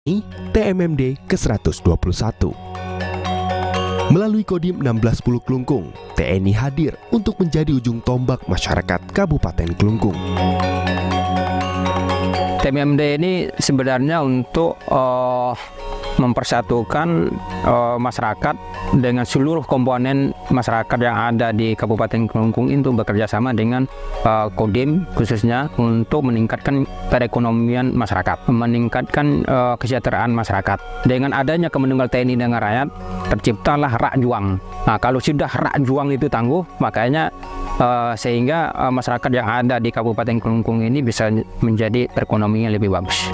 TMMD ke-121. Melalui Kodim 1610 Klungkung, TNI hadir untuk menjadi ujung tombak masyarakat Kabupaten Klungkung. TMMD ini sebenarnya untuk mempersatukan masyarakat dengan seluruh komponen masyarakat yang ada di Kabupaten Klungkung itu bekerja sama dengan Kodim khususnya untuk meningkatkan perekonomian masyarakat, meningkatkan kesejahteraan masyarakat. Dengan adanya Kemenunggal TNI dengan rakyat, terciptalah rak juang. Nah, kalau sudah rak juang itu tangguh, makanya sehingga masyarakat yang ada di Kabupaten Klungkung ini bisa menjadi perekonomiannya lebih bagus.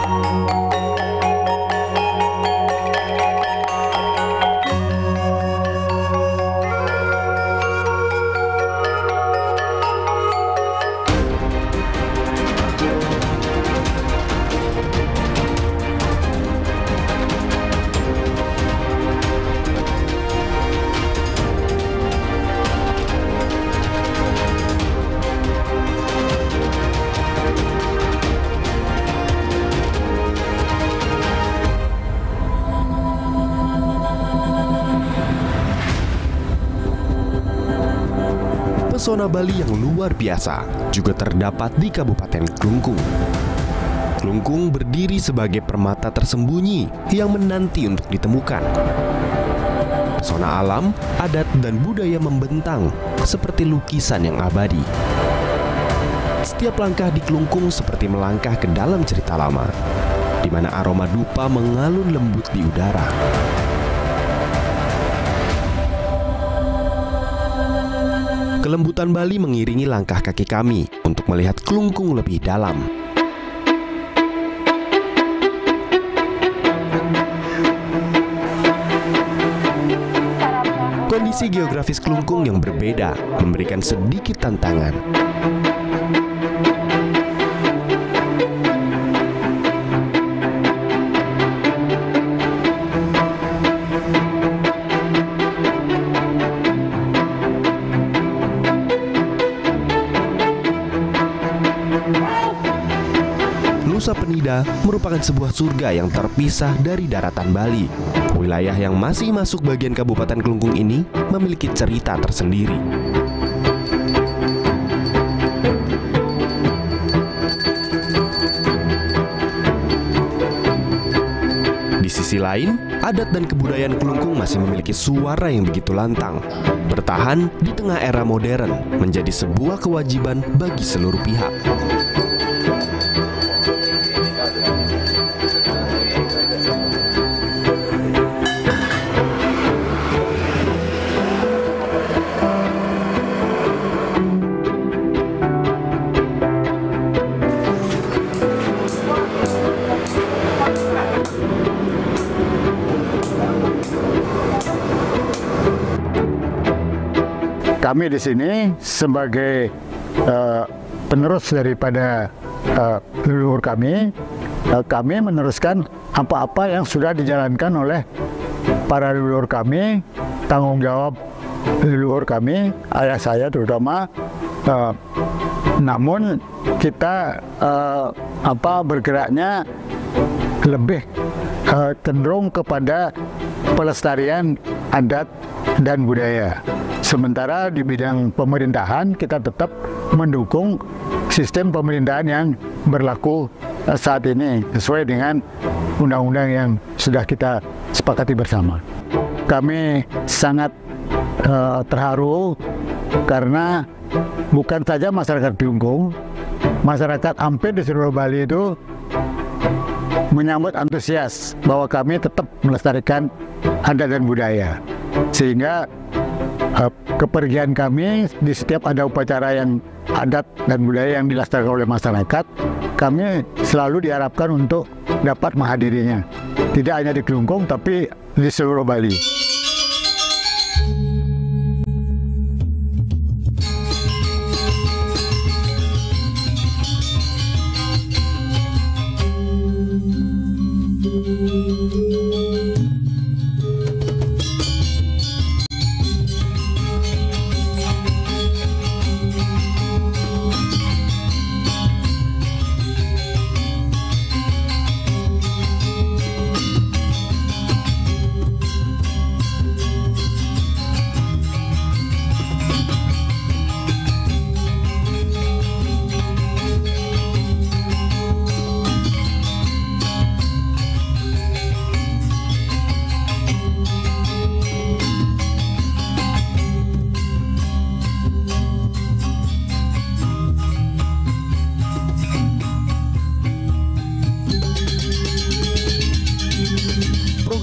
Pesona Bali yang luar biasa juga terdapat di Kabupaten Klungkung. Klungkung berdiri sebagai permata tersembunyi yang menanti untuk ditemukan. Pesona alam, adat, dan budaya membentang seperti lukisan yang abadi. Setiap langkah di Klungkung seperti melangkah ke dalam cerita lama, di mana aroma dupa mengalun lembut di udara. Kelembutan Bali mengiringi langkah kaki kami untuk melihat Klungkung lebih dalam. Kondisi geografis Klungkung yang berbeda memberikan sedikit tantangan. Nusa Penida merupakan sebuah surga yang terpisah dari daratan Bali. Wilayah yang masih masuk bagian Kabupaten Klungkung ini memiliki cerita tersendiri. Di sisi lain, adat dan kebudayaan Klungkung masih memiliki suara yang begitu lantang. Bertahan di tengah era modern menjadi sebuah kewajiban bagi seluruh pihak. Kami di sini sebagai penerus daripada leluhur kami, kami meneruskan apa-apa yang sudah dijalankan oleh para leluhur kami, tanggung jawab leluhur kami, ayah saya terutama. Namun kita bergeraknya lebih cenderung kepada pelestarian adat dan budaya. Sementara di bidang pemerintahan kita tetap mendukung sistem pemerintahan yang berlaku saat ini sesuai dengan undang-undang yang sudah kita sepakati bersama. Kami sangat terharu karena bukan saja masyarakat Klungkung, masyarakat hampir di seluruh Bali itu menyambut antusias bahwa kami tetap melestarikan adat dan budaya. Sehingga kepergian kami di setiap ada upacara yang adat dan budaya yang dilestarikan oleh masyarakat, kami selalu diharapkan untuk dapat menghadirinya. Tidak hanya di Klungkung, tapi di seluruh Bali.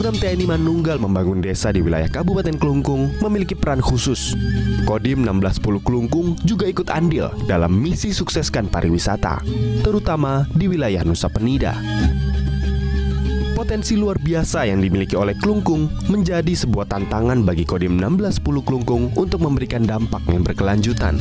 program TNI Manunggal membangun desa di wilayah Kabupaten Klungkung memiliki peran khusus. Kodim 1610 Klungkung juga ikut andil dalam misi sukseskan pariwisata, terutama di wilayah Nusa Penida. Potensi luar biasa yang dimiliki oleh Klungkung menjadi sebuah tantangan bagi Kodim 1610 Klungkung untuk memberikan dampak yang berkelanjutan.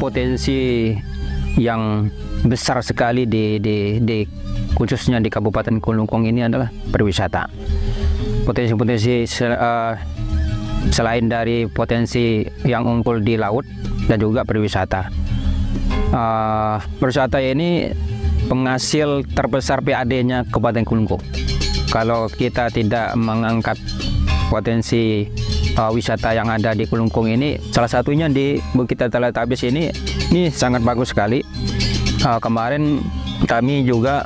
Potensi yang besar sekali di khususnya di Kabupaten Klungkung ini adalah pariwisata. Potensi-potensi selain dari potensi yang unggul di laut dan juga pariwisata. Pariwisata ini penghasil terbesar PAD-nya Kabupaten Klungkung. Kalau kita tidak mengangkat potensi wisata yang ada di Klungkung ini, salah satunya di Bukit Teletabis ini sangat bagus sekali. Kemarin kami juga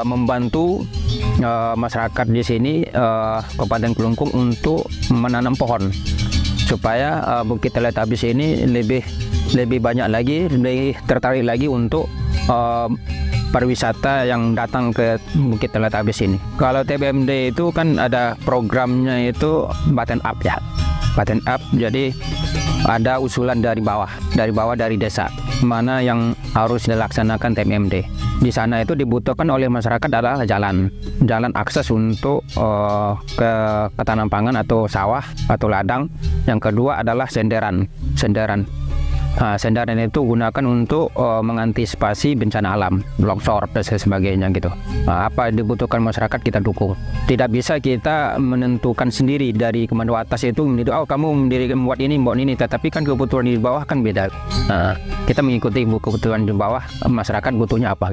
membantu masyarakat di sini Kabupaten Klungkung untuk menanam pohon supaya Bukit Teletabis ini lebih banyak lagi, lebih tertarik lagi untuk pariwisata yang datang ke Bukit Teletabis ini. Kalau TBMD itu kan ada programnya itu bottom up ya. Bottom up, jadi ada usulan dari bawah dari desa mana yang harus dilaksanakan TBMD. Di sana itu dibutuhkan oleh masyarakat adalah jalan akses untuk ke tanam pangan atau sawah atau ladang. Yang kedua adalah senderan. Senderan itu gunakan untuk mengantisipasi bencana alam, longsor dan sebagainya gitu. Apa yang dibutuhkan masyarakat kita dukung. Tidak bisa kita menentukan sendiri dari komando atas itu, kamu membuat ini, tetapi kan kebutuhan di bawah kan beda. Kita mengikuti kebutuhan di bawah, masyarakat butuhnya apa.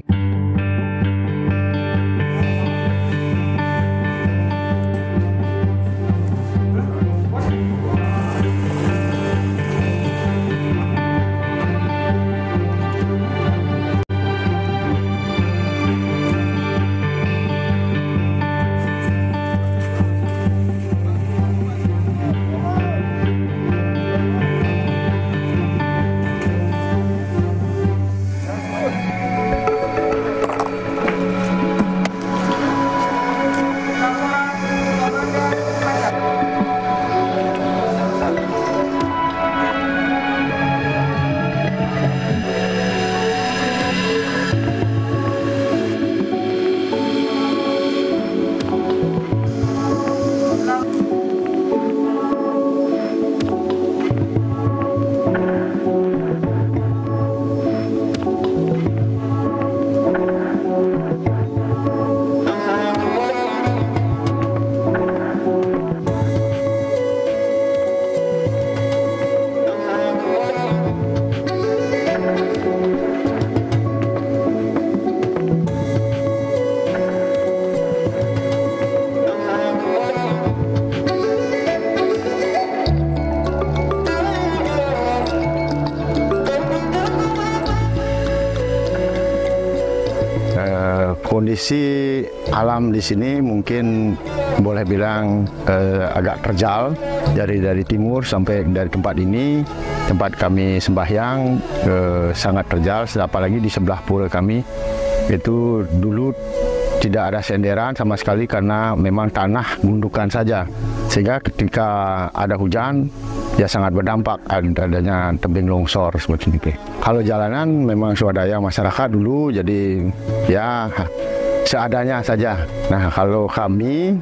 Kondisi alam di sini mungkin boleh bilang agak terjal dari timur sampai dari tempat ini, tempat kami sembahyang sangat terjal, apalagi di sebelah pura kami itu dulu tidak ada senderan sama sekali karena memang tanah gundukan saja, sehingga ketika ada hujan ya sangat berdampak adanya tebing longsor seperti ini. Kalau jalanan memang swadaya masyarakat dulu, jadi ya seadanya saja. Nah, kalau kami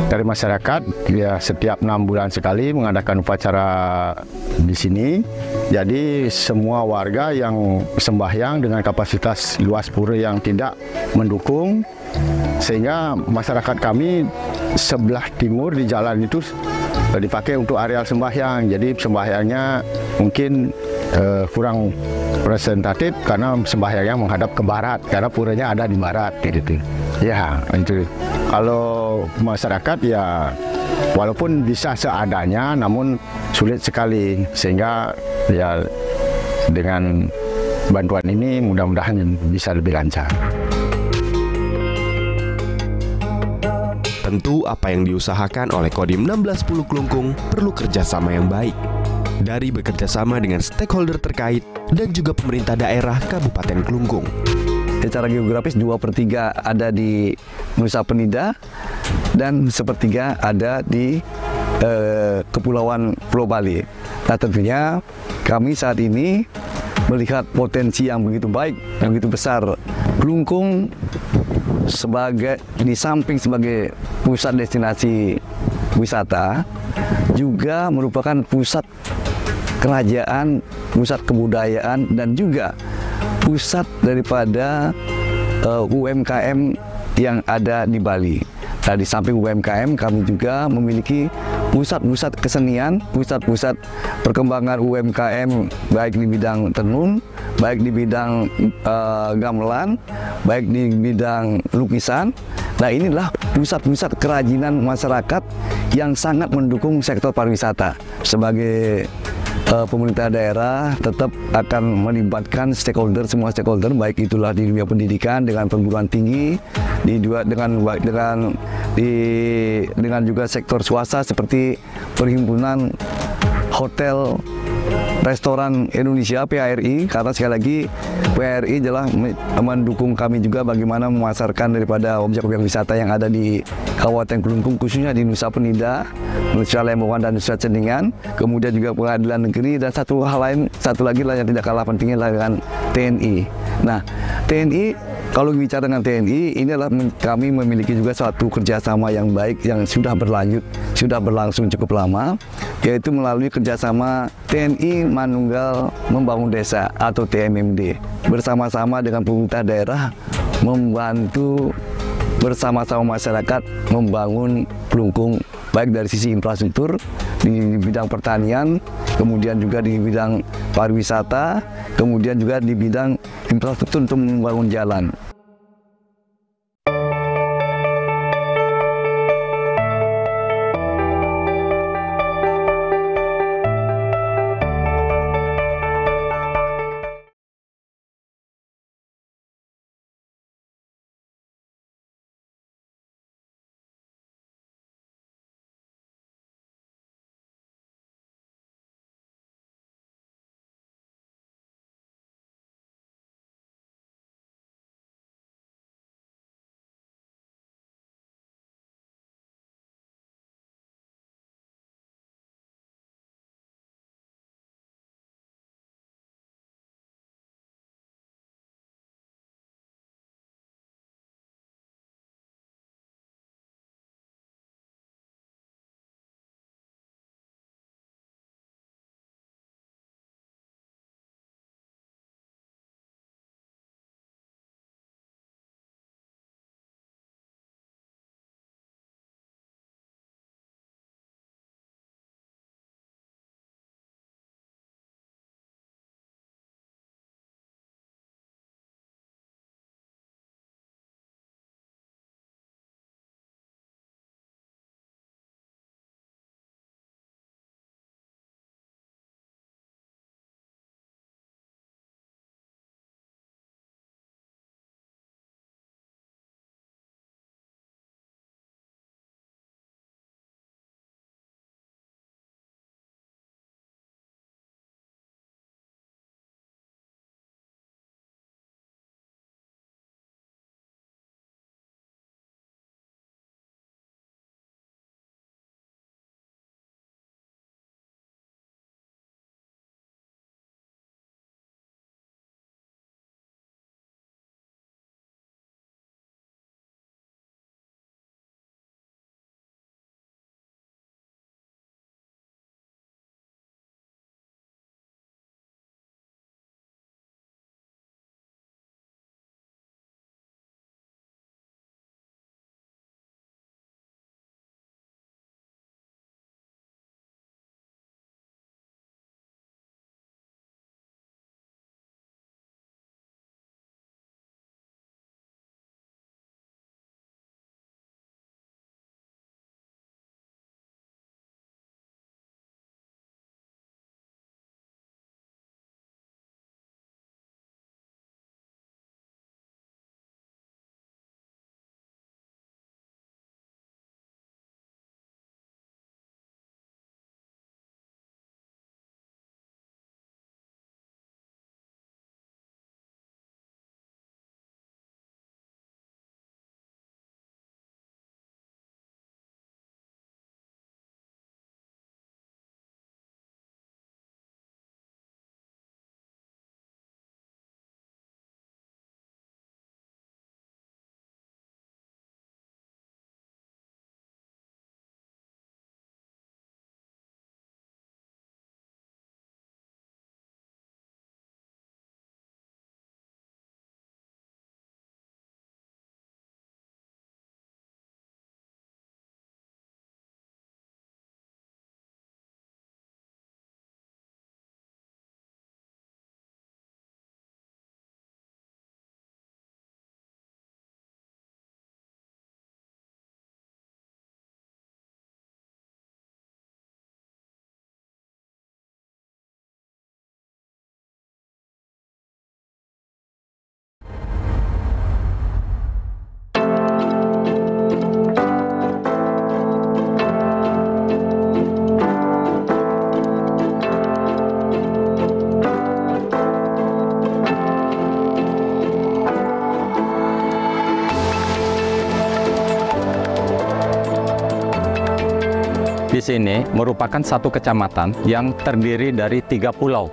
dari masyarakat ya setiap 6 bulan sekali mengadakan upacara di sini. Jadi semua warga yang sembahyang dengan kapasitas luas pura yang tidak mendukung, sehingga masyarakat kami sebelah timur di jalan itu dipakai untuk areal sembahyang. Jadi sembahyangnya mungkin kurang presentatif karena sembahyangnya menghadap ke barat karena puranya ada di barat gitu. Ya, itu. Kalau masyarakat ya walaupun bisa seadanya namun sulit sekali, sehingga ya dengan bantuan ini mudah-mudahan bisa lebih lancar. Tentu apa yang diusahakan oleh Kodim 1610 Klungkung perlu kerjasama yang baik. Dari bekerja sama dengan stakeholder terkait dan juga pemerintah daerah Kabupaten Klungkung. Secara geografis 2/3 ada di Nusa Penida dan 1/3 ada di Kepulauan Pulau Bali. Nah tentunya kami saat ini melihat potensi yang begitu baik dan begitu besar. Klungkung sebagai di samping sebagai pusat destinasi wisata juga merupakan pusat kerajaan, pusat kebudayaan, dan juga pusat daripada UMKM yang ada di Bali. Nah, di samping UMKM, kami juga memiliki pusat-pusat kesenian, pusat-pusat perkembangan UMKM, baik di bidang tenun, baik di bidang gamelan, baik di bidang lukisan. Nah, inilah pusat-pusat kerajinan masyarakat yang sangat mendukung sektor pariwisata. Sebagai pemerintah daerah tetap akan melibatkan stakeholder, semua stakeholder, baik itulah di dunia pendidikan dengan perguruan tinggi, dengan juga sektor swasta seperti Perhimpunan Hotel Restoran Indonesia (PHRI), karena sekali lagi PHRI adalah mendukung kami juga bagaimana memasarkan daripada objek-objek wisata yang ada di Kabupaten Klungkung, khususnya di Nusa Penida, Nusa Lembongan, dan Nusa Ceningan. Kemudian juga Pengadilan Negeri, dan satu lagi lah yang tidak kalah pentingnya adalah dengan TNI. Nah, TNI, kalau bicara dengan TNI, ini adalah kami memiliki juga suatu kerjasama yang baik yang sudah berlangsung cukup lama, yaitu melalui kerjasama TNI Manunggal Membangun Desa atau TMMD, bersama-sama dengan pemerintah daerah membantu bersama-sama masyarakat membangun Klungkung, baik dari sisi infrastruktur di bidang pertanian, kemudian juga di bidang pariwisata, kemudian juga di bidang infrastruktur untuk membangun jalan. sini merupakan satu kecamatan yang terdiri dari 3 pulau.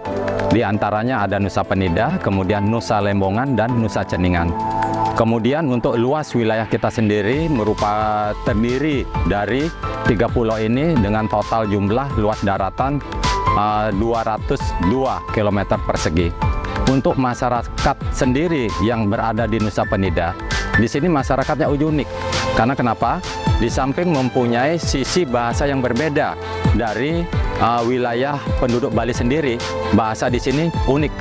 Di antaranya ada Nusa Penida, kemudian Nusa Lembongan, dan Nusa Ceningan. Kemudian untuk luas wilayah kita sendiri terdiri dari 3 pulau ini dengan total jumlah luas daratan 202 km persegi. Untuk masyarakat sendiri yang berada di Nusa Penida, di sini masyarakatnya unik. Karena kenapa? Di samping mempunyai sisi bahasa yang berbeda dari wilayah penduduk Bali sendiri, bahasa di sini unik.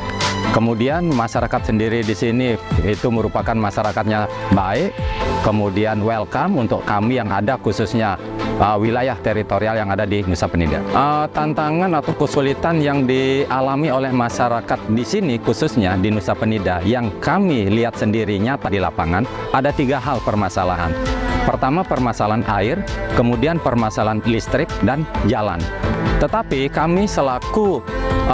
Kemudian masyarakat sendiri di sini itu merupakan masyarakatnya baik, kemudian welcome untuk kami yang ada khususnya wilayah teritorial yang ada di Nusa Penida. Tantangan atau kesulitan yang dialami oleh masyarakat di sini khususnya di Nusa Penida yang kami lihat sendiri nyata di lapangan, ada 3 hal permasalahan. Pertama, permasalahan air, kemudian permasalahan listrik dan jalan. Tetapi kami selaku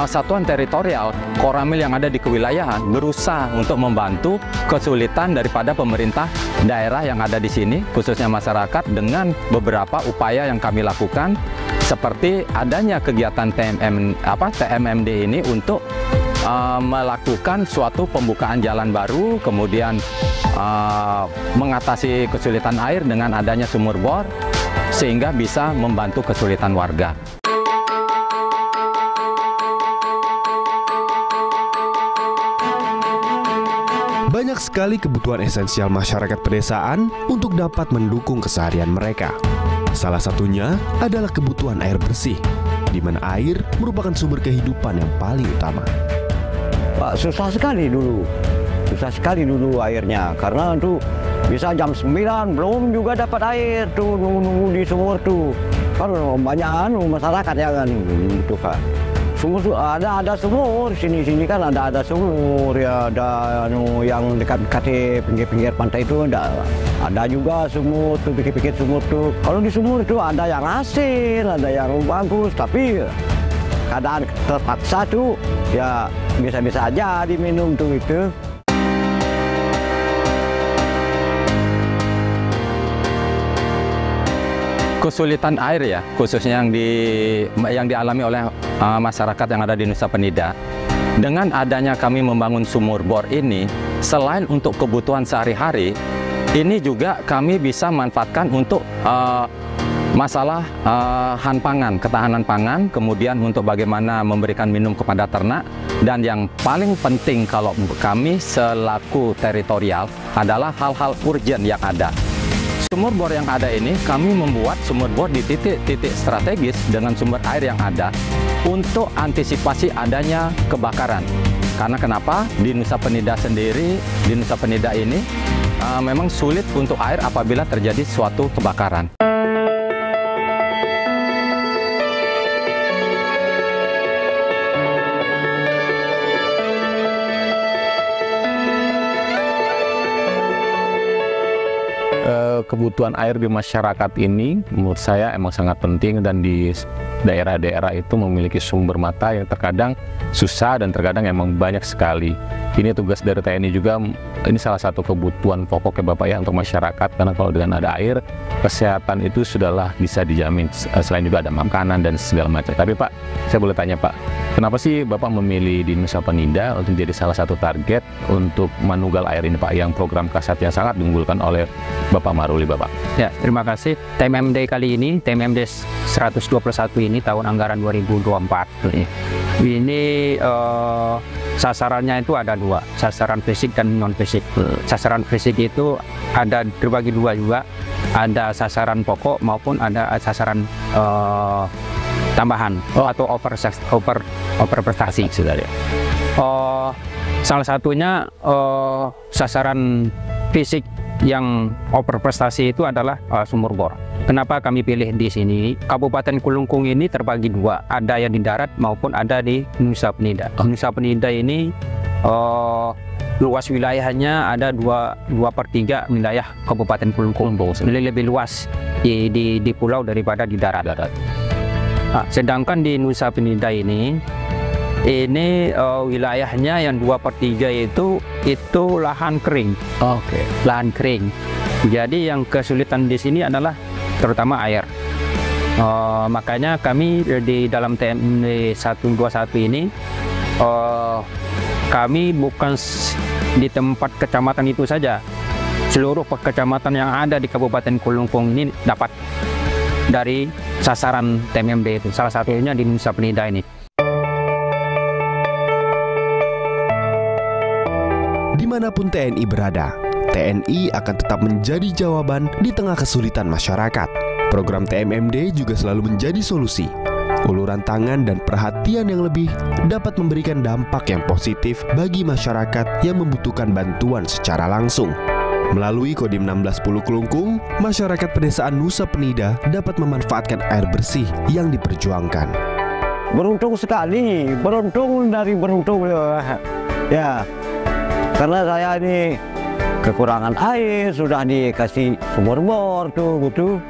satuan teritorial Koramil yang ada di kewilayahan berusaha untuk membantu kesulitan daripada pemerintah daerah yang ada di sini, khususnya masyarakat, dengan beberapa upaya yang kami lakukan, seperti adanya kegiatan TMMD ini untuk melakukan suatu pembukaan jalan baru, kemudian mengatasi kesulitan air dengan adanya sumur bor, sehingga bisa membantu kesulitan warga. Banyak sekali kebutuhan esensial masyarakat pedesaan untuk dapat mendukung keseharian mereka. Salah satunya adalah kebutuhan air bersih, di mana air merupakan sumber kehidupan yang paling utama. Pak, susah sekali dulu airnya, karena tuh bisa jam 9 belum juga dapat air tuh, nunggu di sumur tuh. Kan banyak masyarakat ya kan itu kan. Sumur tuh ada sumur sini kan ada sumur ya, ada yang dekat pinggir pantai itu ada juga sumur tuh, pikir sumur tuh. Kalau di sumur itu ada yang asin, ada yang bagus, tapi keadaan terpaksa tuh ya bisa-bisa aja diminum tuh itu. Kesulitan air ya, khususnya yang dialami oleh masyarakat yang ada di Nusa Penida. Dengan adanya kami membangun sumur bor ini, selain untuk kebutuhan sehari-hari, ini juga kami bisa manfaatkan untuk masalah ketahanan pangan, kemudian untuk bagaimana memberikan minum kepada ternak, dan yang paling penting kalau kami selaku teritorial adalah hal-hal urgent yang ada. Sumur bor yang ada ini, kami membuat sumur bor di titik-titik strategis dengan sumber air yang ada untuk antisipasi adanya kebakaran. Karena kenapa? Di Nusa Penida sendiri, di Nusa Penida ini memang sulit untuk air apabila terjadi suatu kebakaran. Kebutuhan air di masyarakat ini menurut saya emang sangat penting, dan di daerah-daerah itu memiliki sumber mata yang terkadang susah dan terkadang emang banyak sekali. Ini tugas dari TNI juga, ini salah satu kebutuhan pokok ya Bapak ya untuk masyarakat, karena kalau dengan ada air, kesehatan itu sudahlah bisa dijamin, selain juga ada makanan dan segala macam. Tapi Pak, saya boleh tanya Pak, kenapa sih Bapak memilih di Nusa Penida untuk jadi salah satu target untuk Manunggal Air ini Pak, yang program kasat yang sangat diunggulkan oleh Bapak Maruli Bapak? Ya, terima kasih. TMMD kali ini, TMMD 121 ini tahun anggaran 2024. Ini sasarannya itu ada 2, sasaran fisik dan non fisik. Sasaran fisik itu ada terbagi 2 juga, ada sasaran pokok maupun ada sasaran tambahan atau over prestasi. Salah satunya sasaran fisik yang over prestasi itu adalah sumur bor. Kenapa kami pilih di sini? Kabupaten Kelungkung ini terbagi 2, ada yang di darat maupun ada di Nusa Penida. Nusa Penida ini luas wilayahnya ada 2/3 wilayah Kabupaten Kelungkung. Lebih luas di pulau daripada di darat. Sedangkan di Nusa Penida ini wilayahnya yang 2/3 itu lahan kering. Lahan kering. Jadi yang kesulitan di sini adalah terutama air. Makanya kami di dalam TMD 121 ini kami bukan di tempat kecamatan itu saja. Seluruh kecamatan yang ada di Kabupaten Kelungkung ini dapat dari sasaran TMMD itu. Salah satunya di Nusa Penida ini. Dimanapun TNI berada, TNI akan tetap menjadi jawaban di tengah kesulitan masyarakat. Program TMMD juga selalu menjadi solusi. Uluran tangan dan perhatian yang lebih dapat memberikan dampak yang positif bagi masyarakat yang membutuhkan bantuan secara langsung. Melalui Kodim 1610 Kelungkung, masyarakat pedesaan Nusa Penida dapat memanfaatkan air bersih yang diperjuangkan. Beruntung sekali, beruntung dari beruntung ya. Karena saya ini kekurangan air, sudah dikasih sumur bor tuh gitu.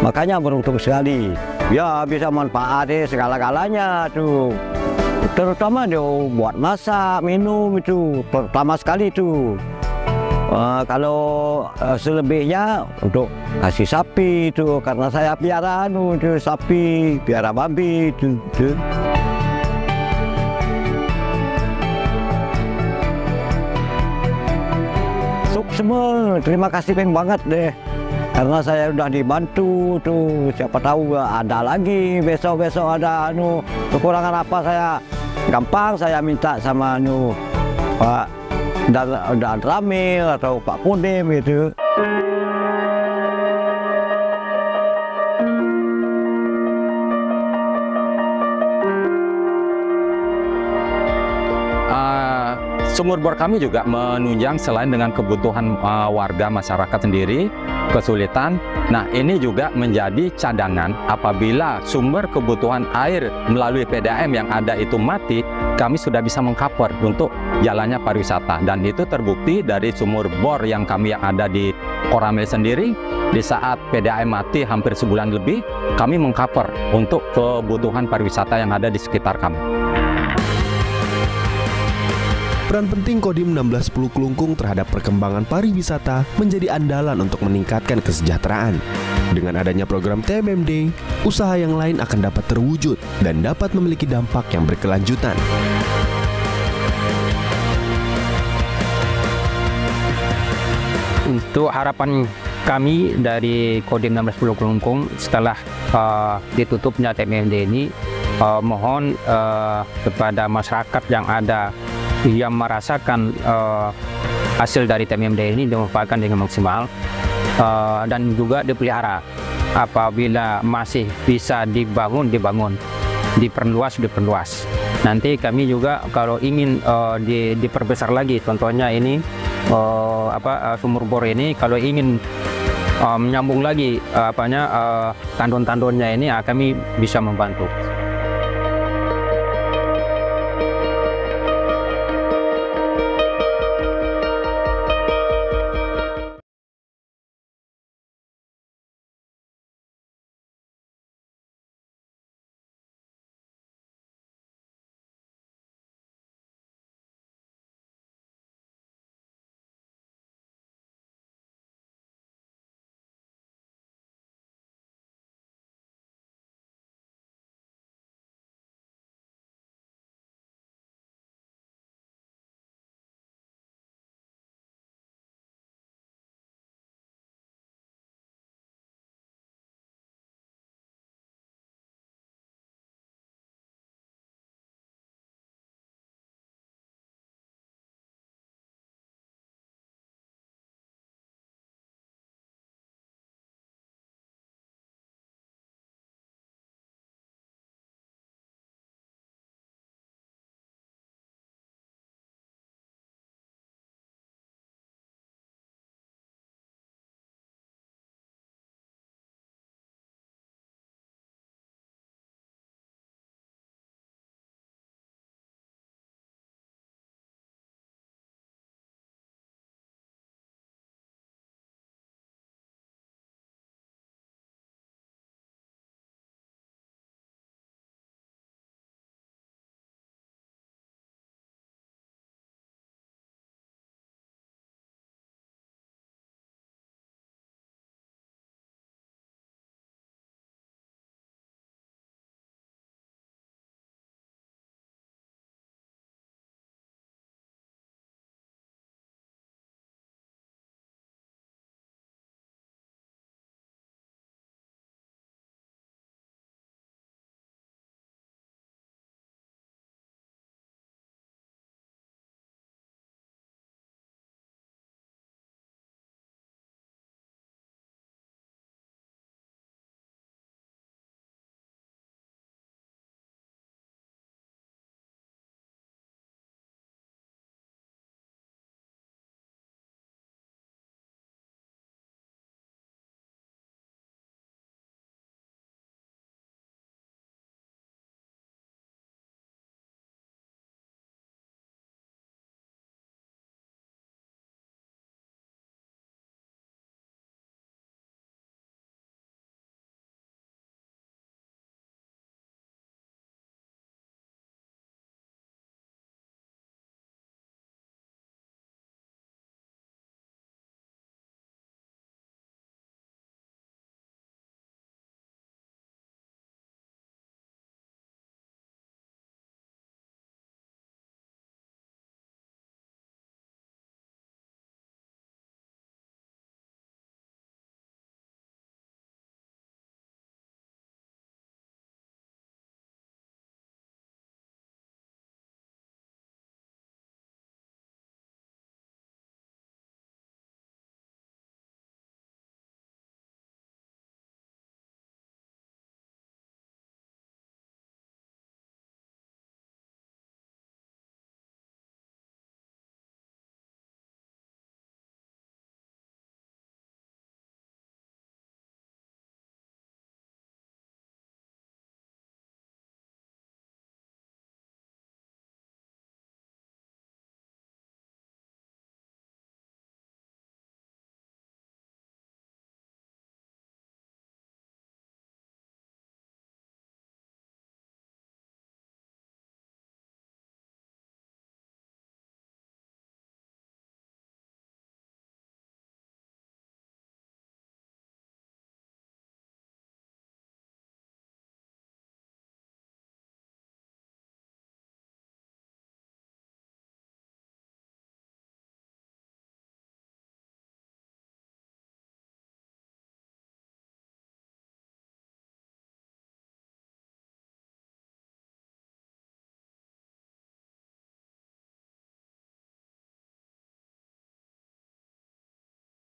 Makanya beruntung sekali. Ya bisa manfaatnya segala-galanya tuh. Terutama dia buat masak, minum itu pertama sekali tuh. Kalau selebihnya untuk kasih sapi itu karena saya piara itu sapi, piara babi itu. Semua terima kasih banget deh. Karena saya udah dibantu tuh, siapa tahu ada lagi besok ada kekurangan apa saya gampang saya minta sama Pak dan Ramil atau Pak Kodim gitu. Sumur bor kami juga menunjang selain dengan kebutuhan warga masyarakat sendiri, kesulitan. Nah, ini juga menjadi cadangan apabila sumber kebutuhan air melalui PDAM yang ada itu mati, kami sudah bisa mengcover untuk jalannya pariwisata. Dan itu terbukti dari sumur bor yang kami yang ada di Koramil sendiri, di saat PDAM mati hampir sebulan lebih, kami mengcover untuk kebutuhan pariwisata yang ada di sekitar kami. Peran penting Kodim 1610 Kelungkung terhadap perkembangan pariwisata menjadi andalan untuk meningkatkan kesejahteraan. Dengan adanya program TMMD, usaha yang lain akan dapat terwujud dan dapat memiliki dampak yang berkelanjutan. Untuk harapan kami dari Kodim 1610 Kelungkung setelah ditutupnya TMMD ini, mohon kepada masyarakat yang ada yang merasakan hasil dari TMMD ini dimanfaatkan dengan maksimal dan juga dipelihara. Apabila masih bisa dibangun, diperluas. Nanti kami juga kalau ingin diperbesar lagi, contohnya ini sumur bor ini, kalau ingin menyambung lagi tandon-tandonnya ini, kami bisa membantu.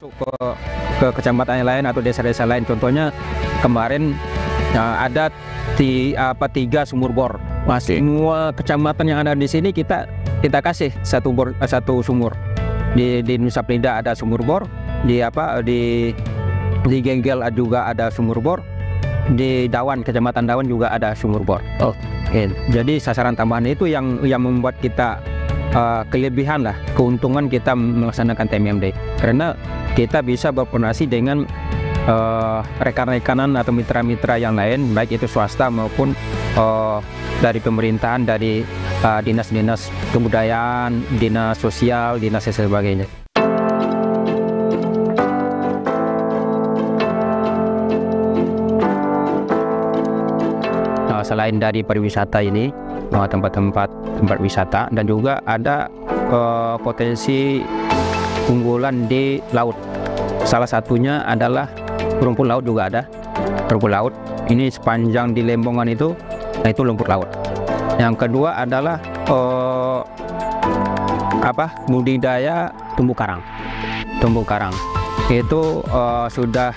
masuk ke kecamatan yang lain atau desa-desa lain. Contohnya kemarin ada 3 sumur bor. Semua kecamatan yang ada di sini kita kasih satu sumur. Di Nusa Penida ada sumur bor, di Genggel juga ada sumur bor, di Dawan, kecamatan Dawan juga ada sumur bor. Jadi sasaran tambahan itu yang membuat kita kelebihan lah, keuntungan kita melaksanakan TMMD, karena kita bisa berkoordinasi dengan rekan-rekanan atau mitra-mitra yang lain, baik itu swasta maupun dari pemerintahan, dari dinas-dinas kebudayaan, dinas sosial, dinas dan sebagainya. Selain dari pariwisata ini, tempat-tempat wisata, dan juga ada potensi unggulan di laut. Salah satunya adalah rumput laut, juga ada rumput laut. Ini sepanjang di Lembongan itu rumput laut. Yang kedua adalah budidaya terumbu karang. Terumbu karang itu sudah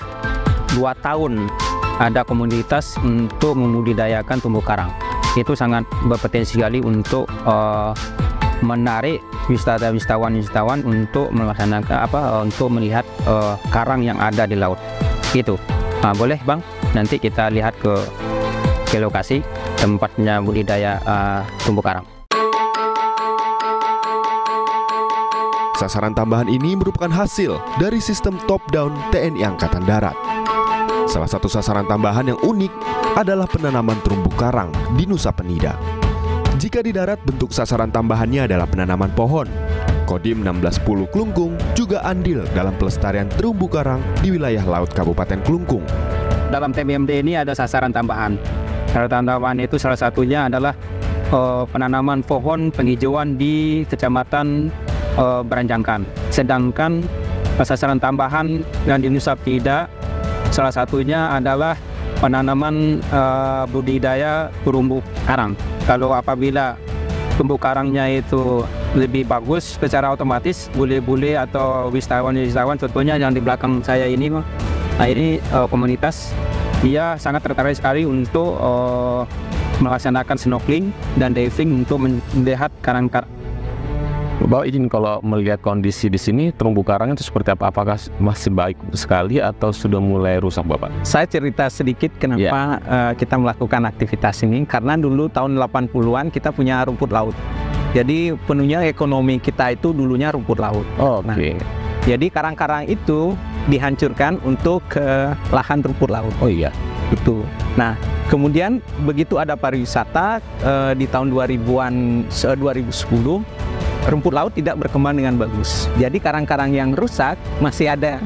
2 tahun ada komunitas untuk membudidayakan terumbu karang. Itu sangat berpotensi sekali untuk menarik wisatawan untuk melaksanakan untuk melihat karang yang ada di laut. Gitu. Boleh Bang, nanti kita lihat ke lokasi tempatnya budidaya terumbu karang. Sasaran tambahan ini merupakan hasil dari sistem top-down TNI Angkatan Darat. Salah satu sasaran tambahan yang unik adalah penanaman terumbu karang di Nusa Penida. Jika di darat, bentuk sasaran tambahannya adalah penanaman pohon. Kodim 1610 Klungkung juga andil dalam pelestarian terumbu karang di wilayah laut Kabupaten Klungkung. Dalam TMMD ini ada sasaran tambahan. Sasaran tambahan itu salah satunya adalah penanaman pohon penghijauan di Kecamatan Beranjangkan. Sedangkan sasaran tambahan yang di Nusa Penida salah satunya adalah penanaman budidaya terumbu karang. Kalau apabila terumbu karangnya itu lebih bagus, secara otomatis bule-bule atau wisatawan contohnya yang di belakang saya ini, komunitas, dia sangat tertarik sekali untuk melaksanakan snorkeling dan diving untuk melihat karang-karang. Bapak izin, kalau melihat kondisi di sini terumbu karang itu seperti apa? Apakah masih baik sekali atau sudah mulai rusak, Bapak? Saya cerita sedikit kenapa kita melakukan aktivitas ini, karena dulu tahun 80-an kita punya rumput laut. Jadi penuhnya ekonomi kita itu dulunya rumput laut. Oke. Jadi karang-karang itu dihancurkan untuk lahan rumput laut. Oh iya. Itu. Nah, kemudian begitu ada pariwisata di tahun 2010, rumput laut tidak berkembang dengan bagus. Jadi karang-karang yang rusak masih ada.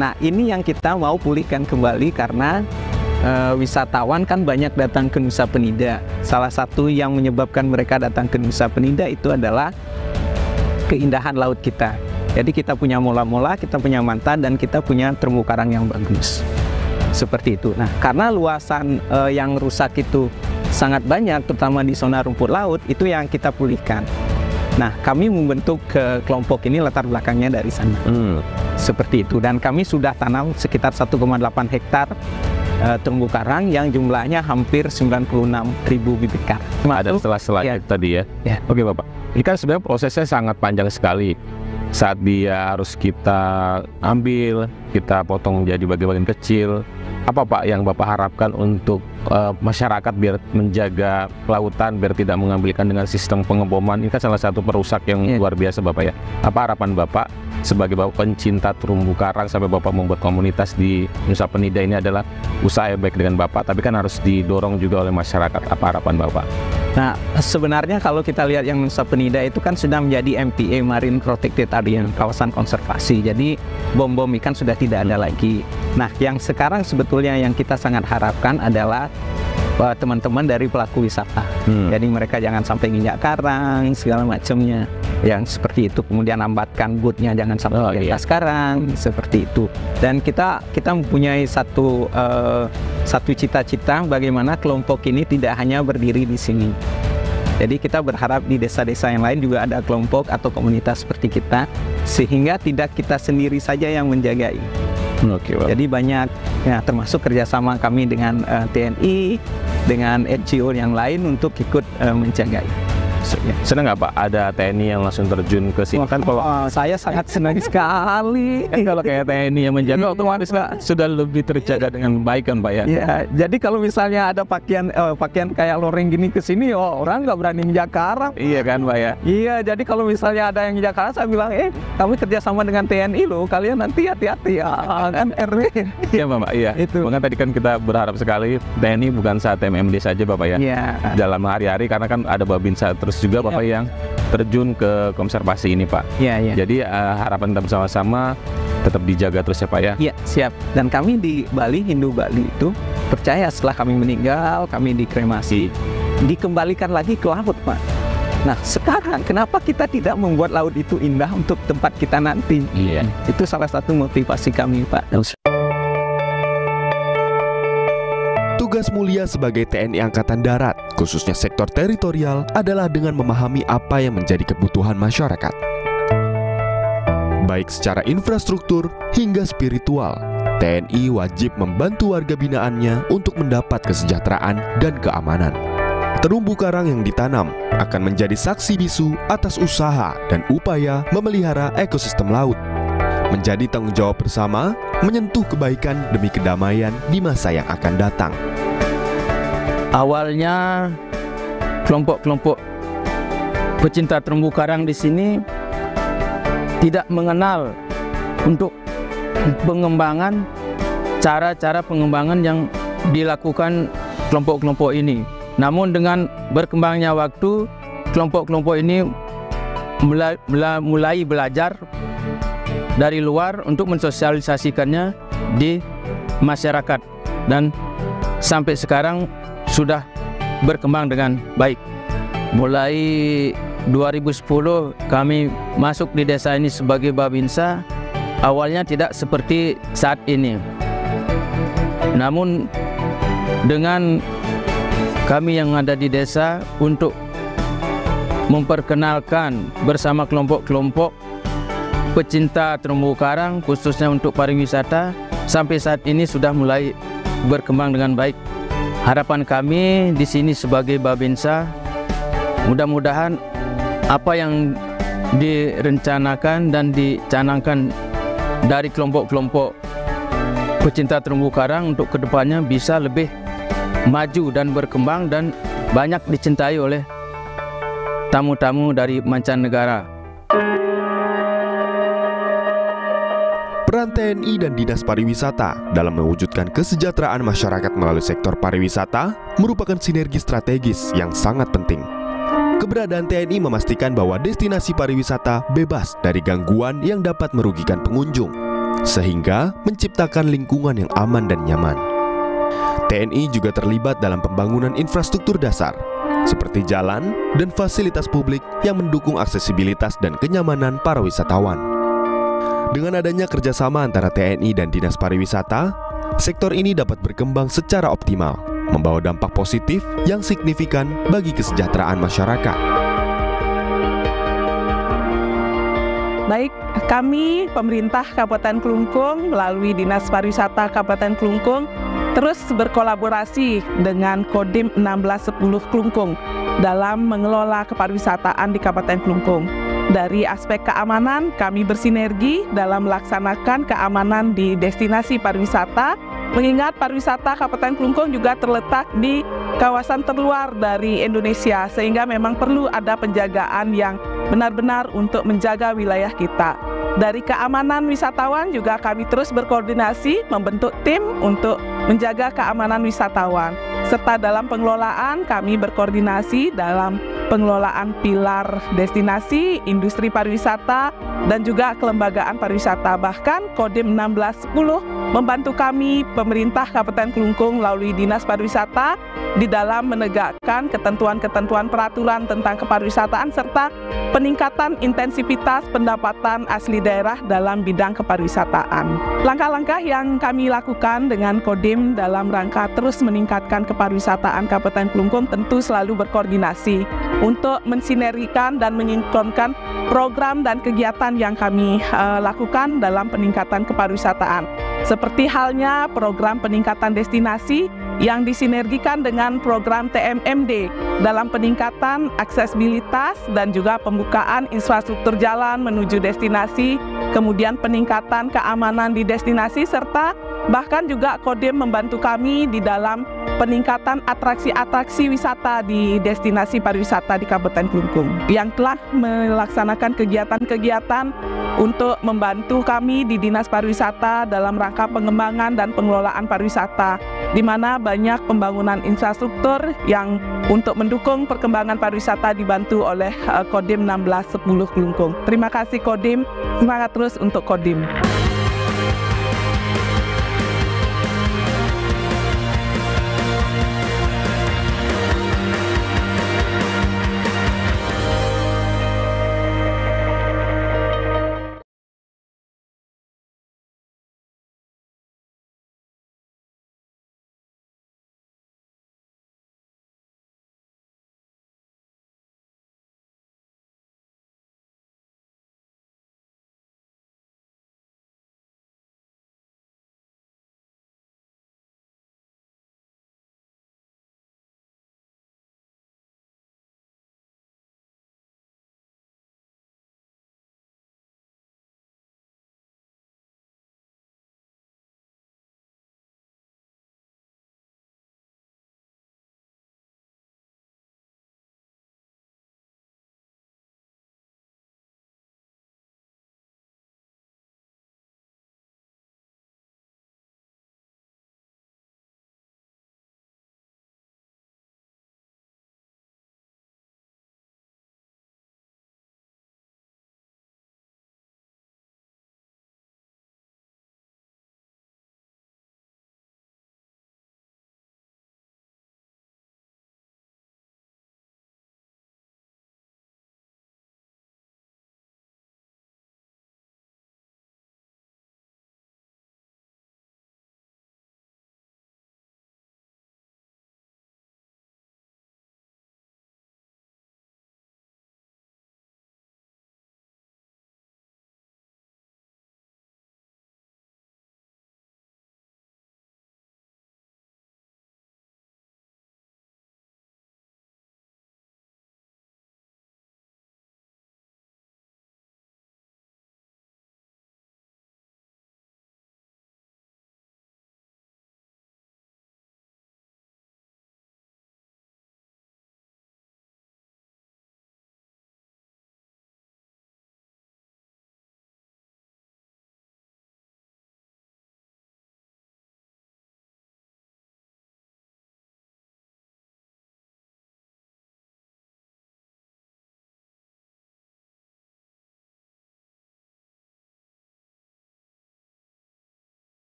Nah, ini yang kita mau pulihkan kembali karena wisatawan kan banyak datang ke Nusa Penida. Salah satu yang menyebabkan mereka datang ke Nusa Penida itu adalah keindahan laut kita. Jadi kita punya mola-mola, kita punya manta, dan kita punya terumbu karang yang bagus. Seperti itu. Nah, karena luasan yang rusak itu sangat banyak, terutama di zona rumput laut, itu yang kita pulihkan. Nah, kami membentuk kelompok ini latar belakangnya dari sana. Seperti itu. Dan kami sudah tanam sekitar 1,8 hektar terumbu karang yang jumlahnya hampir 96.000 bibit karang. Ada sela-sela tadi ya. Oke Bapak, ini kan sebenarnya prosesnya sangat panjang sekali. Saat dia harus kita ambil, kita potong jadi bagian-bagian kecil. Apa Pak yang Bapak harapkan untuk masyarakat biar menjaga kelautan, biar tidak mengambilkan dengan sistem pengeboman? Ini kan salah satu perusak yang luar biasa Bapak ya. Apa harapan Bapak sebagai Bapak pencinta terumbu karang sampai Bapak membuat komunitas di Nusa Penida ini adalah usaha yang baik dengan Bapak, tapi kan harus didorong juga oleh masyarakat. Apa harapan Bapak? Nah, sebenarnya kalau kita lihat yang Nusa Penida itu kan sudah menjadi MPA, Marine Protected Area, kawasan konservasi. Jadi bom-bom ikan sudah tidak ada lagi. Nah, yang sekarang sebetulnya yang kita sangat harapkan adalah teman-teman dari pelaku wisata. Jadi mereka jangan sampai nginjak karang segala macamnya, yang seperti itu. Kemudian lambatkan bootnya, jangan sampai di atas karang, seperti itu. Dan kita mempunyai satu cita-cita bagaimana kelompok ini tidak hanya berdiri di sini, Jadi kita berharap di desa-desa yang lain juga ada kelompok atau komunitas seperti kita, sehingga tidak kita sendiri saja yang menjagai. Oke, Pak. Jadi banyak, ya termasuk kerjasama kami dengan TNI, dengan NGO yang lain untuk ikut menjagai. Senang nggak Pak ada TNI yang langsung terjun ke sini? Kan kalau Saya sangat senang sekali. kalau kayak TNI yang menjaga otomatis Pak sudah lebih terjaga dengan baik kan Pak ya? Ya, jadi kalau misalnya ada pakaian kayak loreng gini ke sini, orang nggak berani menjaga arah. Iya kan Pak ya? Iya, jadi kalau misalnya ada yang menjaga arah, saya bilang, kami kerjasama dengan TNI loh, kalian nanti hati-hati ya, kan RW. Iya Pak, iya. Itu. Makanya tadi kan kita berharap sekali TNI bukan saat MMD saja Bapak ya? Iya. Dalam hari-hari karena kan ada Babinsa terus juga Bapak yang terjun ke konservasi ini Pak. Iya, iya. Jadi harapan kita bersama-sama tetap dijaga terus ya Pak ya? Iya, siap. Dan kami di Bali, Hindu Bali itu percaya setelah kami meninggal, kami dikremasi, dikembalikan lagi ke laut Pak. Nah sekarang kenapa kita tidak membuat laut itu indah untuk tempat kita nanti? Iya. Itu salah satu motivasi kami Pak. Tugas mulia sebagai TNI Angkatan Darat, khususnya sektor teritorial, adalah dengan memahami apa yang menjadi kebutuhan masyarakat. Baik secara infrastruktur hingga spiritual, TNI wajib membantu warga binaannya untuk mendapat kesejahteraan dan keamanan. Terumbu karang yang ditanam akan menjadi saksi bisu atas usaha dan upaya memelihara ekosistem laut. Menjadi tanggung jawab bersama, menyentuh kebaikan demi kedamaian di masa yang akan datang. Awalnya kelompok-kelompok pecinta terumbu karang di sini tidak mengenal untuk pengembangan, cara-cara pengembangan yang dilakukan kelompok-kelompok ini. Namun dengan berkembangnya waktu, kelompok-kelompok ini mulai belajar dari luar untuk mensosialisasikannya di masyarakat, dan sampai sekarang sudah berkembang dengan baik. Mulai 2010 kami masuk di desa ini sebagai Babinsa. Awalnya tidak seperti saat ini, namun dengan kami yang ada di desa untuk memperkenalkan bersama kelompok-kelompok pecinta terumbu karang, khususnya untuk pariwisata, sampai saat ini sudah mulai berkembang dengan baik. Harapan kami di sini sebagai Babinsa, mudah-mudahan apa yang direncanakan dan dicanangkan dari kelompok-kelompok pecinta terumbu karang untuk kedepannya bisa lebih maju dan berkembang dan banyak dicintai oleh tamu-tamu dari mancanegara. Peran TNI dan Dinas Pariwisata dalam mewujudkan kesejahteraan masyarakat melalui sektor pariwisata merupakan sinergi strategis yang sangat penting. Keberadaan TNI memastikan bahwa destinasi pariwisata bebas dari gangguan yang dapat merugikan pengunjung, sehingga menciptakan lingkungan yang aman dan nyaman. TNI juga terlibat dalam pembangunan infrastruktur dasar, seperti jalan dan fasilitas publik yang mendukung aksesibilitas dan kenyamanan para wisatawan. Dengan adanya kerjasama antara TNI dan Dinas Pariwisata, sektor ini dapat berkembang secara optimal, membawa dampak positif yang signifikan bagi kesejahteraan masyarakat. Baik, kami pemerintah Kabupaten Klungkung melalui Dinas Pariwisata Kabupaten Klungkung terus berkolaborasi dengan Kodim 1610 Klungkung dalam mengelola kepariwisataan di Kabupaten Klungkung. Dari aspek keamanan, kami bersinergi dalam melaksanakan keamanan di destinasi pariwisata, mengingat pariwisata Kabupaten Klungkung juga terletak di kawasan terluar dari Indonesia, sehingga memang perlu ada penjagaan yang benar-benar untuk menjaga wilayah kita. Dari keamanan wisatawan juga kami terus berkoordinasi membentuk tim untuk menjaga keamanan wisatawan. Serta dalam pengelolaan kami berkoordinasi dalam pengelolaan pilar destinasi, industri pariwisata, dan juga kelembagaan pariwisata. Bahkan Kodim 1610 membantu kami pemerintah Kabupaten Klungkung melalui Dinas Pariwisata di dalam menegakkan ketentuan-ketentuan peraturan tentang kepariwisataan serta peningkatan intensivitas pendapatan asli daerah dalam bidang kepariwisataan. Langkah-langkah yang kami lakukan dengan Kodim dalam rangka terus meningkatkan kepariwisataan Kabupaten Klungkung tentu selalu berkoordinasi untuk mensinergikan dan menyinkronkan program dan kegiatan yang kami lakukan dalam peningkatan kepariwisataan. Seperti halnya program peningkatan destinasi yang disinergikan dengan program TMMD dalam peningkatan aksesibilitas dan juga pembukaan infrastruktur jalan menuju destinasi, kemudian peningkatan keamanan di destinasi, serta bahkan juga Kodim membantu kami di dalam peningkatan atraksi-atraksi wisata di destinasi pariwisata di Kabupaten Klungkung yang telah melaksanakan kegiatan-kegiatan untuk membantu kami di Dinas Pariwisata dalam rangka pengembangan dan pengelolaan pariwisata, di mana banyak pembangunan infrastruktur yang untuk mendukung perkembangan pariwisata dibantu oleh Kodim 1610 Klungkung. Terima kasih Kodim, semangat terus untuk Kodim.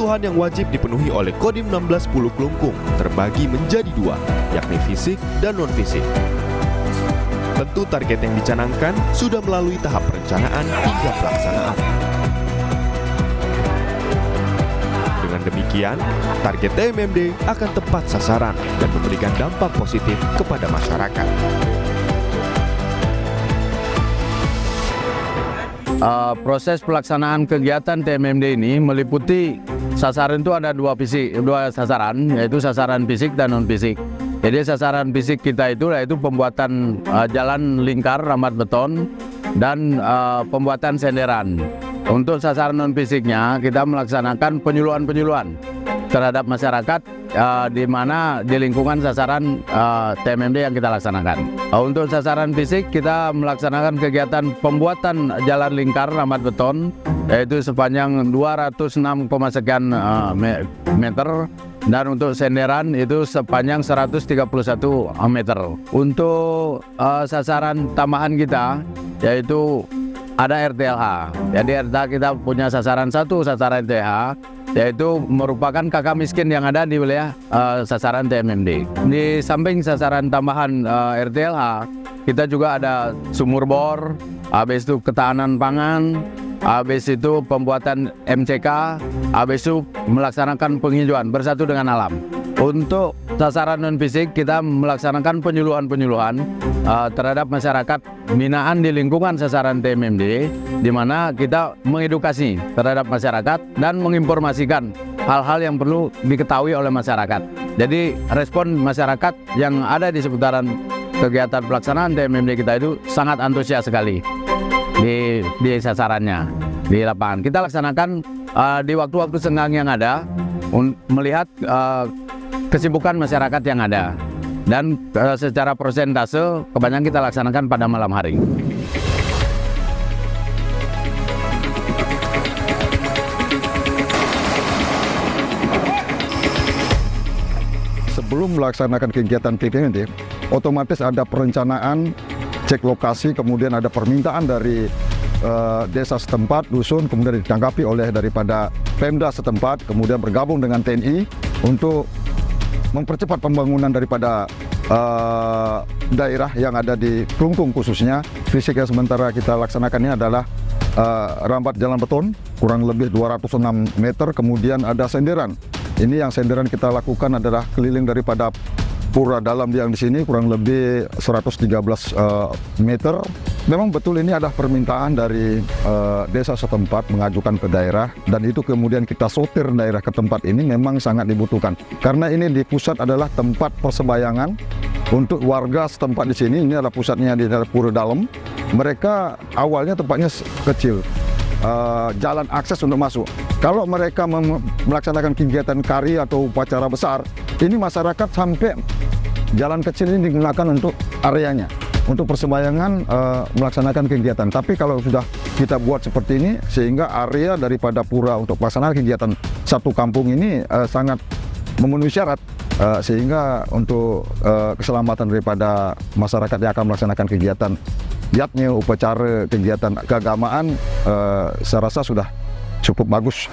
Kebutuhan yang wajib dipenuhi oleh Kodim 1610 Klungkung terbagi menjadi dua, yakni fisik dan non-fisik. Tentu target yang dicanangkan sudah melalui tahap perencanaan hingga pelaksanaan. Dengan demikian, target TMMD akan tepat sasaran dan memberikan dampak positif kepada masyarakat. Proses pelaksanaan kegiatan TMMD ini meliputi sasaran itu ada dua sasaran, yaitu sasaran fisik dan non-fisik. Jadi sasaran fisik kita itu yaitu pembuatan jalan lingkar rambat beton dan pembuatan senderan. Untuk sasaran non-fisiknya kita melaksanakan penyuluhan terhadap masyarakat di mana di lingkungan sasaran TMMD yang kita laksanakan. Untuk sasaran fisik kita melaksanakan kegiatan pembuatan jalan lingkar rambat beton yaitu sepanjang 206, sekian meter, dan untuk senderan itu sepanjang 131 meter. Untuk sasaran tambahan kita yaitu ada RTLH. Jadi RTLH kita punya sasaran sasaran RTLH, yaitu merupakan kakak miskin yang ada di wilayah sasaran TMMD. Di samping sasaran tambahan RTLH, kita juga ada sumur bor, habis itu ketahanan pangan, habis itu pembuatan MCK, habis itu melaksanakan penghijauan bersatu dengan alam. Untuk sasaran non-fisik kita melaksanakan penyuluhan terhadap masyarakat binaan di lingkungan sasaran TMMD, di mana kita mengedukasi terhadap masyarakat dan menginformasikan hal-hal yang perlu diketahui oleh masyarakat. Jadi respon masyarakat yang ada di seputaran kegiatan pelaksanaan TMMD kita itu sangat antusias sekali di sasarannya, di lapangan. Kita laksanakan di waktu-waktu senggang yang ada, melihat kesibukan masyarakat yang ada, dan secara persentase kebanyakan kita laksanakan pada malam hari. Sebelum melaksanakan kegiatan TMMD, otomatis ada perencanaan, cek lokasi, kemudian ada permintaan dari desa setempat, dusun, kemudian ditanggapi oleh daripada Pemda setempat, kemudian bergabung dengan TNI untuk mempercepat pembangunan daripada daerah yang ada di Klungkung khususnya. Fisik yang sementara kita laksanakan ini adalah rambat jalan beton kurang lebih 206 meter, kemudian ada senderan. Ini yang senderan kita lakukan adalah keliling daripada pura dalam yang di sini kurang lebih 113 meter. Memang betul ini adalah permintaan dari desa setempat mengajukan ke daerah, dan itu kemudian kita sortir daerah ke tempat ini memang sangat dibutuhkan. Karena ini di pusat adalah tempat persembayangan untuk warga setempat di sini. Ini adalah pusatnya di daerah pura dalam. Mereka awalnya tempatnya kecil, jalan akses untuk masuk. Kalau mereka melaksanakan kegiatan kari atau upacara besar, ini masyarakat sampai jalan kecil ini digunakan untuk areanya, untuk persembayangan melaksanakan kegiatan. Tapi kalau sudah kita buat seperti ini, sehingga area daripada pura untuk pelaksanaan kegiatan satu kampung ini sangat memenuhi syarat, sehingga untuk keselamatan daripada masyarakat yang akan melaksanakan kegiatan yatnya, upacara, kegiatan keagamaan, saya rasa sudah cukup bagus.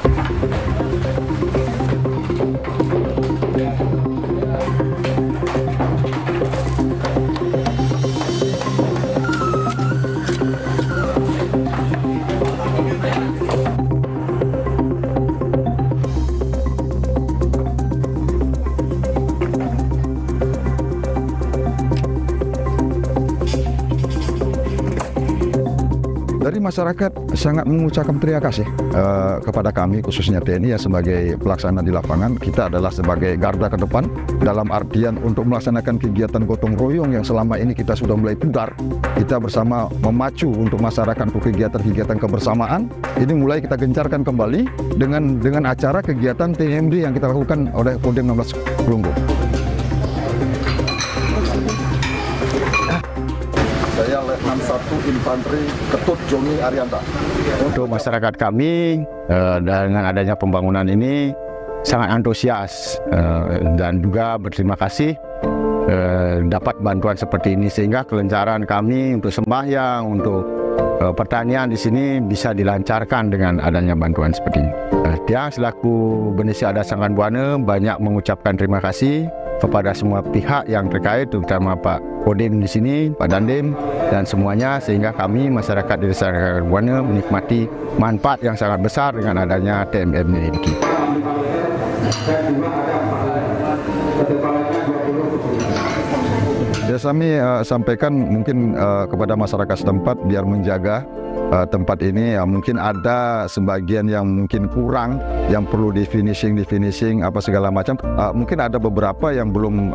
Dari masyarakat sangat mengucapkan terima kasih kepada kami, khususnya TNI yang sebagai pelaksana di lapangan. Kita adalah sebagai garda ke depan dalam artian untuk melaksanakan kegiatan gotong royong yang selama ini kita sudah mulai pudar. Kita bersama memacu untuk masyarakat untuk kegiatan-kegiatan kebersamaan. Ini mulai kita gencarkan kembali dengan acara kegiatan TMMD yang kita lakukan oleh Kodim 16 Klungkung. Saya Letnan 1 Infanteri Ketut Joni Arianta. Untuk masyarakat kami, dengan adanya pembangunan ini sangat antusias dan juga berterima kasih dapat bantuan seperti ini, sehingga kelancaran kami untuk sembahyang, untuk pertanian di sini bisa dilancarkan dengan adanya bantuan seperti ini. Dia selaku Organisasi Adat Sangkan Buana banyak mengucapkan terima kasih kepada semua pihak yang terkait, terutama Pak Kodim di sini, Pak Dandim, dan semuanya, sehingga kami masyarakat di Desa Sangkan Buana menikmati manfaat yang sangat besar dengan adanya TMMD ini. Kami sampaikan mungkin kepada masyarakat setempat biar menjaga tempat ini, ya mungkin ada sebagian yang mungkin kurang, yang perlu di finishing apa segala macam. Mungkin ada beberapa yang belum,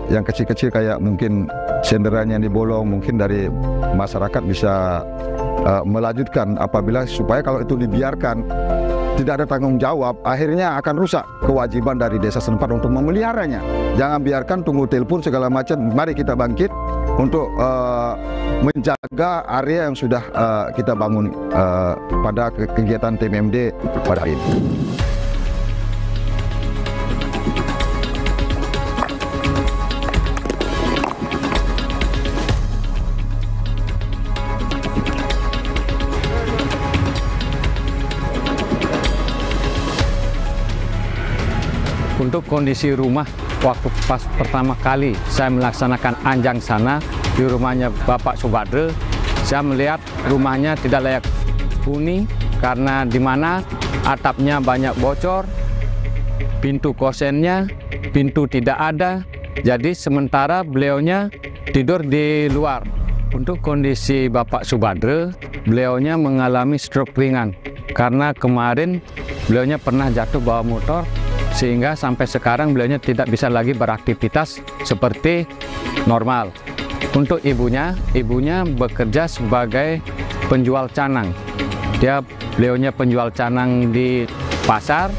yang kecil-kecil kayak mungkin senderan yang dibolong, mungkin dari masyarakat bisa melanjutkan apabila supaya kalau itu dibiarkan tidak ada tanggung jawab, akhirnya akan rusak kewajiban dari desa setempat untuk memeliharanya. Jangan biarkan tunggu telepon segala macam. Mari kita bangkit untuk menjaga area yang sudah kita bangun pada kegiatan TMMD pada hari ini. Untuk kondisi rumah, waktu pas pertama kali saya melaksanakan anjang sana di rumahnya Bapak Subadre, saya melihat rumahnya tidak layak huni karena di mana atapnya banyak bocor, pintu kosennya, pintu tidak ada, jadi sementara beliaunya tidur di luar. Untuk kondisi Bapak Subadre, beliaunya mengalami stroke ringan karena kemarin beliaunya pernah jatuh bawa motor, sehingga sampai sekarang beliaunya tidak bisa lagi beraktivitas seperti normal. Untuk ibunya bekerja sebagai penjual canang. Beliaunya penjual canang di pasar,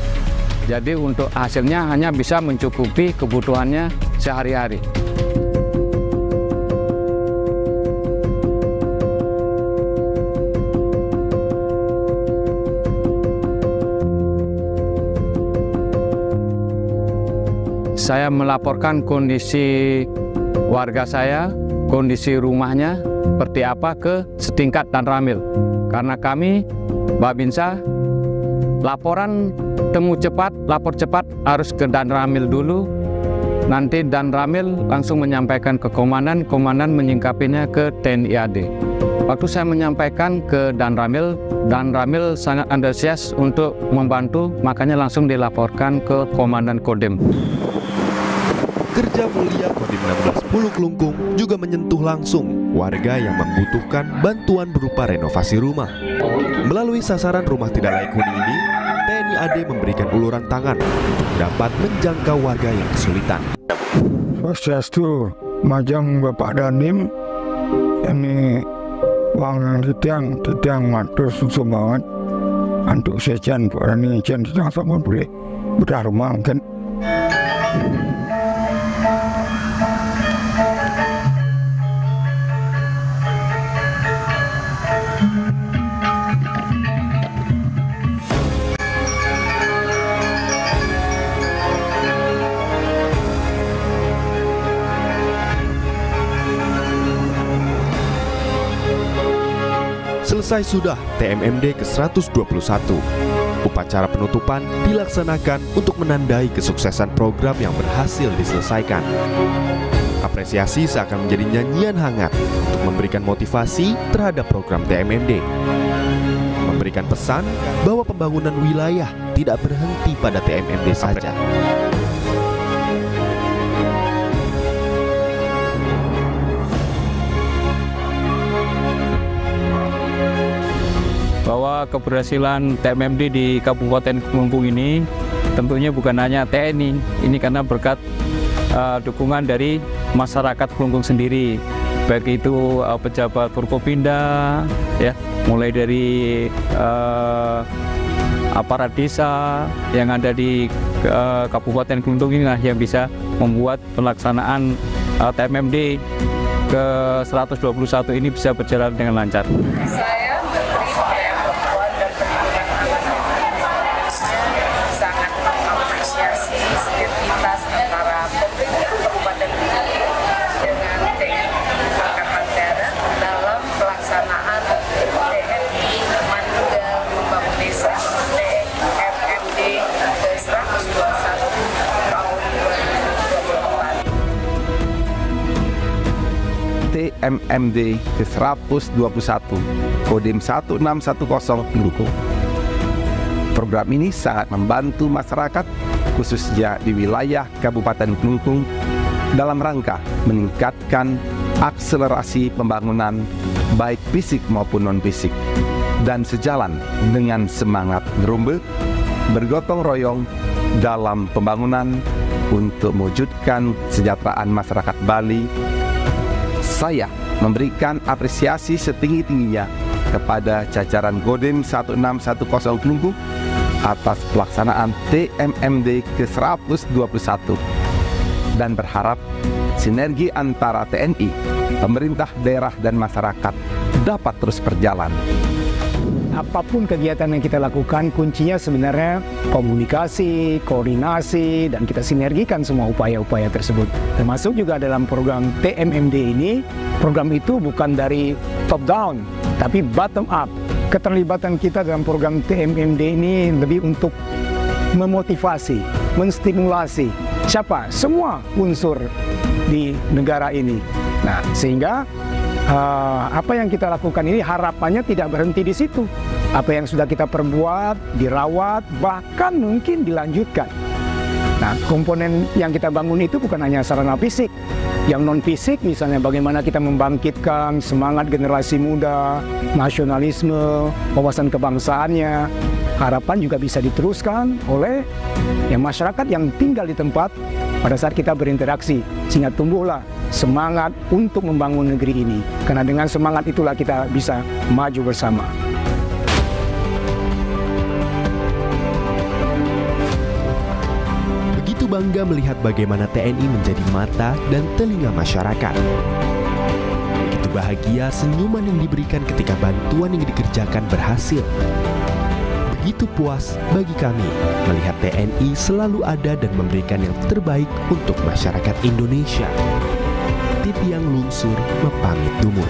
jadi untuk hasilnya hanya bisa mencukupi kebutuhannya sehari-hari. Saya melaporkan kondisi warga saya, kondisi rumahnya seperti apa ke setingkat Dan Ramil. Karena kami, Babinsa, laporan temu cepat, lapor cepat harus ke Dan Ramil dulu. Nanti Dan Ramil langsung menyampaikan ke komandan, komandan menyingkapinya ke TNI AD. Waktu saya menyampaikan ke Dan Ramil sangat antusias untuk membantu, makanya langsung dilaporkan ke Komandan Kodim. Kerja mulia Kodim 1610 Klungkung juga menyentuh langsung warga yang membutuhkan bantuan berupa renovasi rumah. Melalui sasaran rumah tidak layak huni ini, TNI AD memberikan uluran tangan untuk dapat menjangkau warga yang kesulitan. Swastiastu, majang Bapak Dandim, ini uang titiang matur sumbangan untuk sejan, ini sejan sama boleh udah rumah kan. Selesai sudah TMMD ke-121. Upacara penutupan dilaksanakan untuk menandai kesuksesan program yang berhasil diselesaikan. Apresiasi seakan menjadi nyanyian hangat untuk memberikan motivasi terhadap program TMMD. Memberikan pesan bahwa pembangunan wilayah tidak berhenti pada TMMD saja. Bahwa keberhasilan TMMD di Kabupaten Klungkung ini tentunya bukan hanya TNI, ini karena berkat dukungan dari masyarakat Klungkung sendiri, baik itu pejabat Forkopimda, ya, mulai dari aparat desa yang ada di Kabupaten Klungkung ini yang bisa membuat pelaksanaan TMMD ke-121 ini bisa berjalan dengan lancar. TMMD TMMD ke-121 Kodim 1610 Klungkung. Program ini sangat membantu masyarakat khususnya di wilayah Kabupaten Klungkung dalam rangka meningkatkan akselerasi pembangunan baik fisik maupun non-fisik, dan sejalan dengan semangat Ngerumbe bergotong royong dalam pembangunan untuk mewujudkan kesejahteraan masyarakat Bali. Saya memberikan apresiasi setinggi-tingginya kepada jajaran Kodim 1610 Klungkung atas pelaksanaan TMMD ke-121 dan berharap sinergi antara TNI, pemerintah daerah dan masyarakat dapat terus berjalan. Apapun kegiatan yang kita lakukan, kuncinya sebenarnya komunikasi, koordinasi, dan kita sinergikan semua upaya-upaya tersebut. Termasuk juga dalam program TMMD ini, program itu bukan dari top down, tapi bottom up. Keterlibatan kita dalam program TMMD ini lebih untuk memotivasi, menstimulasi siapa? Semua unsur di negara ini. Nah, sehingga apa yang kita lakukan ini harapannya tidak berhenti di situ. Apa yang sudah kita perbuat, dirawat, bahkan mungkin dilanjutkan. Nah, komponen yang kita bangun itu bukan hanya sarana fisik. Yang non-fisik misalnya bagaimana kita membangkitkan semangat generasi muda, nasionalisme, wawasan kebangsaannya. Harapan juga bisa diteruskan oleh masyarakat yang tinggal di tempat pada saat kita berinteraksi, sehingga tumbuhlah semangat untuk membangun negeri ini. Karena dengan semangat itulah kita bisa maju bersama. Begitu bangga melihat bagaimana TNI menjadi mata dan telinga masyarakat. Begitu bahagia senyuman yang diberikan ketika bantuan yang dikerjakan berhasil. Begitu puas bagi kami melihat TNI selalu ada dan memberikan yang terbaik untuk masyarakat Indonesia. Titiang Lungsur mepamit dumur.